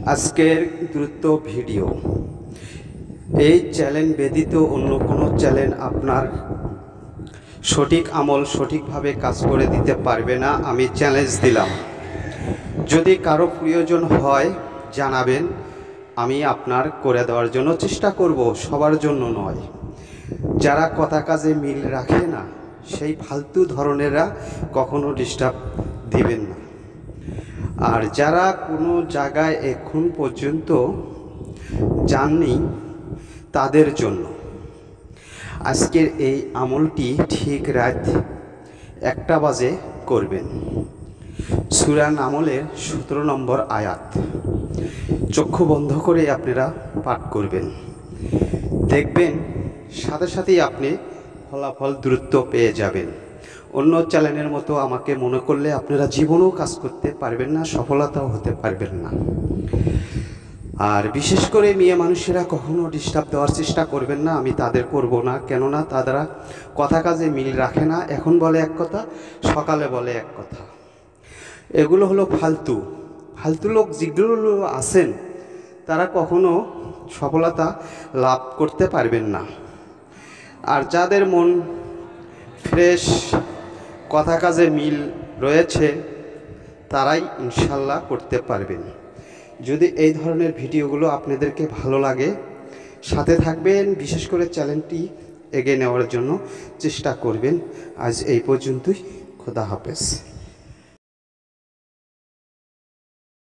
আজকের দ্রুত ভিডিও। এই চ্যালেঞ্জ ব্যতীত অন্য কোনো চ্যালেঞ্জ আপনার সঠিক আমল সঠিকভাবে কাজ করে দিতে পারবে না। আমি চ্যালেঞ্জ দিলাম, যদি কারো প্রয়োজন হয় জানাবেন, আমি আপনার করে দেওয়ার জন্য চেষ্টা করব, সবার জন্য নয়। যারা কথা কাজে মিল রাখে না সেই ফালতু ধরনেরা কখনো ডিস্টার্ব দিবেন না। আর যারা কোনো জায়গায় এখন পর্যন্ত যাননি তাদের জন্য আজকের এই আমলটি ঠিক রাত 1টা বাজে করবেন। সূরা নামলের 17 নম্বর আয়াত চক্ষু বন্ধ করে আপনারা পাঠ করবেন। দেখবেন সাথে সাথেই আপনি ফলাফল দ্রুত পেয়ে যাবেন। অন্য চ্যানেলের মতো আমাকে মনে করলে আপনারা জীবনেও কাজ করতে পারবেন না, সফলতাও হতে পারবেন না। আর বিশেষ করে মেয়ে মানুষেরা কখনো ডিস্টার্ব দেওয়ার চেষ্টা করবেন না, আমি তাদের করব না। কেননা তারা কথা কাজে মিল রাখে না, এখন বলে এক কথা, সকালে বলে এক কথা। এগুলো হলো ফালতু লোক যেগুলো আছেন তারা কখনো সফলতা লাভ করতে পারবেন না। আর যাদের মন ফ্রেশ, কথা কাজে মিল রয়েছে, তারাই ইনশাল্লাহ করতে পারবেন। যদি এই ধরনের ভিডিওগুলো আপনাদেরকে ভালো লাগে, সাথে থাকবেন, বিশেষ করে চ্যানেলটি এগিয়ে নেওয়ার জন্য চেষ্টা করবেন। আজ এই পর্যন্তই, খোদা হাফেজ।